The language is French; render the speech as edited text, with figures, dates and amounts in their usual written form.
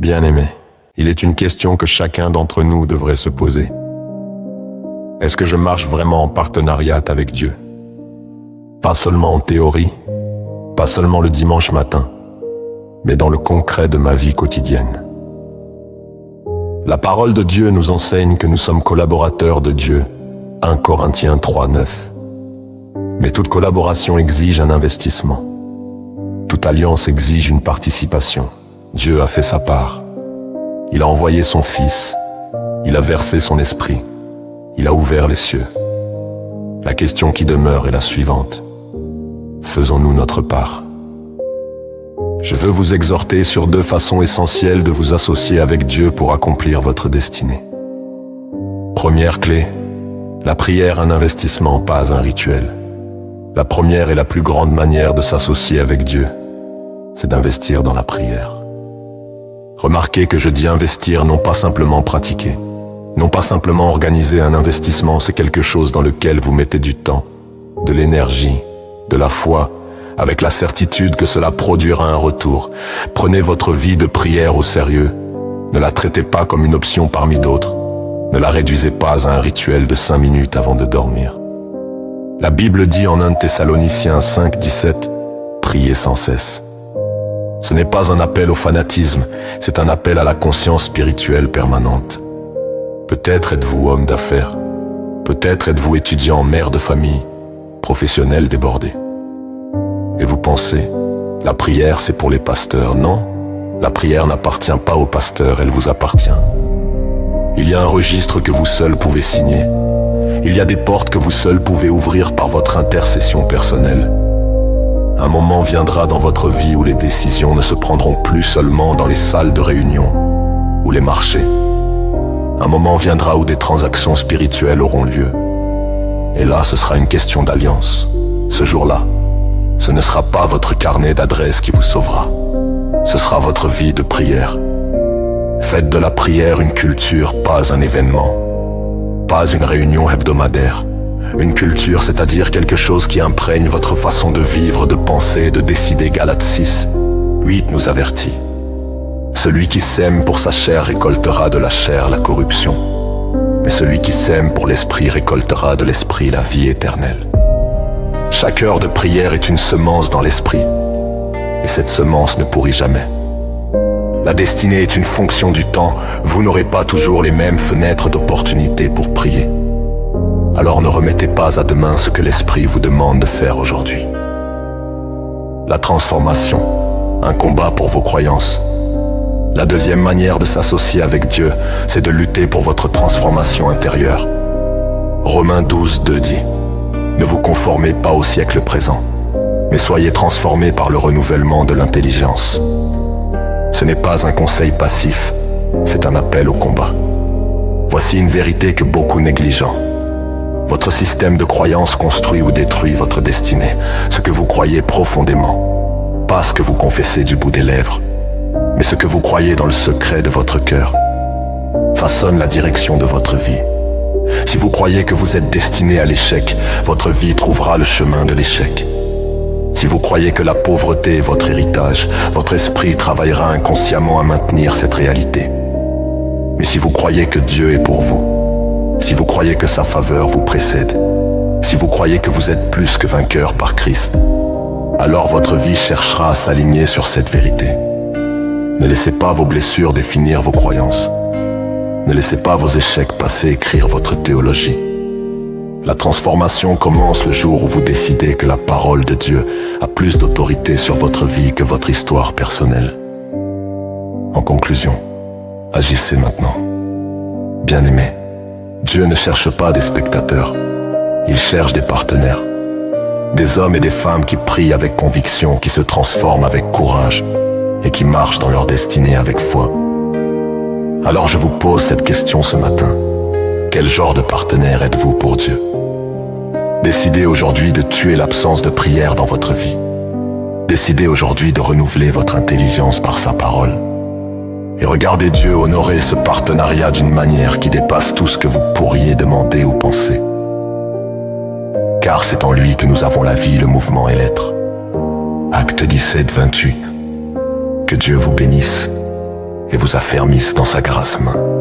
Bien-aimé, il est une question que chacun d'entre nous devrait se poser. Est-ce que je marche vraiment en partenariat avec Dieu? Pas seulement en théorie, pas seulement le dimanche matin, mais dans le concret de ma vie quotidienne. La parole de Dieu nous enseigne que nous sommes collaborateurs de Dieu, 1 Corinthiens 3:9. Mais toute collaboration exige un investissement. Toute alliance exige une participation. Dieu a fait sa part. Il a envoyé son Fils. Il a versé son esprit. Il a ouvert les cieux. La question qui demeure est la suivante. Faisons-nous notre part? Je veux vous exhorter sur 2 façons essentielles de vous associer avec Dieu pour accomplir votre destinée. Première clé, la prière, un investissement, pas un rituel. La première et la plus grande manière de s'associer avec Dieu, c'est d'investir dans la prière. Remarquez que je dis investir, non pas simplement pratiquer, non pas simplement organiser un investissement, c'est quelque chose dans lequel vous mettez du temps, de l'énergie, de la foi, avec la certitude que cela produira un retour. Prenez votre vie de prière au sérieux. Ne la traitez pas comme une option parmi d'autres. Ne la réduisez pas à un rituel de 5 minutes avant de dormir. La Bible dit en 1 Thessaloniciens 5:17, « Priez sans cesse ». Ce n'est pas un appel au fanatisme, c'est un appel à la conscience spirituelle permanente. Peut-être êtes-vous homme d'affaires, peut-être êtes-vous étudiant, mère de famille, professionnel débordé. Et vous pensez, la prière c'est pour les pasteurs. Non, la prière n'appartient pas aux pasteurs, elle vous appartient. Il y a un registre que vous seul pouvez signer. Il y a des portes que vous seul pouvez ouvrir par votre intercession personnelle. Un moment viendra dans votre vie où les décisions ne se prendront plus seulement dans les salles de réunion ou les marchés. Un moment viendra où des transactions spirituelles auront lieu. Et là, ce sera une question d'alliance. Ce jour-là, ce ne sera pas votre carnet d'adresses qui vous sauvera. Ce sera votre vie de prière. Faites de la prière une culture, pas un événement. Pas une réunion hebdomadaire. Une culture, c'est-à-dire quelque chose qui imprègne votre façon de vivre, de penser, de décider. Galates 6:8 nous avertit. Celui qui sème pour sa chair récoltera de la chair la corruption. Mais celui qui sème pour l'esprit récoltera de l'esprit la vie éternelle. Chaque heure de prière est une semence dans l'esprit. Et cette semence ne pourrit jamais. La destinée est une fonction du temps. Vous n'aurez pas toujours les mêmes fenêtres d'opportunité pour prier. Alors ne remettez pas à demain ce que l'Esprit vous demande de faire aujourd'hui. La transformation, un combat pour vos croyances. La deuxième manière de s'associer avec Dieu, c'est de lutter pour votre transformation intérieure. Romains 12:2 dit, « Ne vous conformez pas au siècle présent, mais soyez transformés par le renouvellement de l'intelligence. » Ce n'est pas un conseil passif, c'est un appel au combat. Voici une vérité que beaucoup négligent. Votre système de croyance construit ou détruit votre destinée, ce que vous croyez profondément, pas ce que vous confessez du bout des lèvres, mais ce que vous croyez dans le secret de votre cœur, façonne la direction de votre vie. Si vous croyez que vous êtes destiné à l'échec, votre vie trouvera le chemin de l'échec. Si vous croyez que la pauvreté est votre héritage, votre esprit travaillera inconsciemment à maintenir cette réalité. Mais si vous croyez que Dieu est pour vous, si vous croyez que sa faveur vous précède, si vous croyez que vous êtes plus que vainqueur par Christ, alors votre vie cherchera à s'aligner sur cette vérité. Ne laissez pas vos blessures définir vos croyances. Ne laissez pas vos échecs passés écrire votre théologie. La transformation commence le jour où vous décidez que la parole de Dieu a plus d'autorité sur votre vie que votre histoire personnelle. En conclusion, agissez maintenant. Bien-aimés, Dieu ne cherche pas des spectateurs, il cherche des partenaires. Des hommes et des femmes qui prient avec conviction, qui se transforment avec courage et qui marchent dans leur destinée avec foi. Alors je vous pose cette question ce matin. Quel genre de partenaire êtes-vous pour Dieu? Décidez aujourd'hui de tuer l'absence de prière dans votre vie. Décidez aujourd'hui de renouveler votre intelligence par sa parole. Et regardez Dieu honorer ce partenariat d'une manière qui dépasse tout ce que vous pourriez demander ou penser. Car c'est en lui que nous avons la vie, le mouvement et l'être. Acte 17:28. Que Dieu vous bénisse et vous affermisse dans sa grasse main.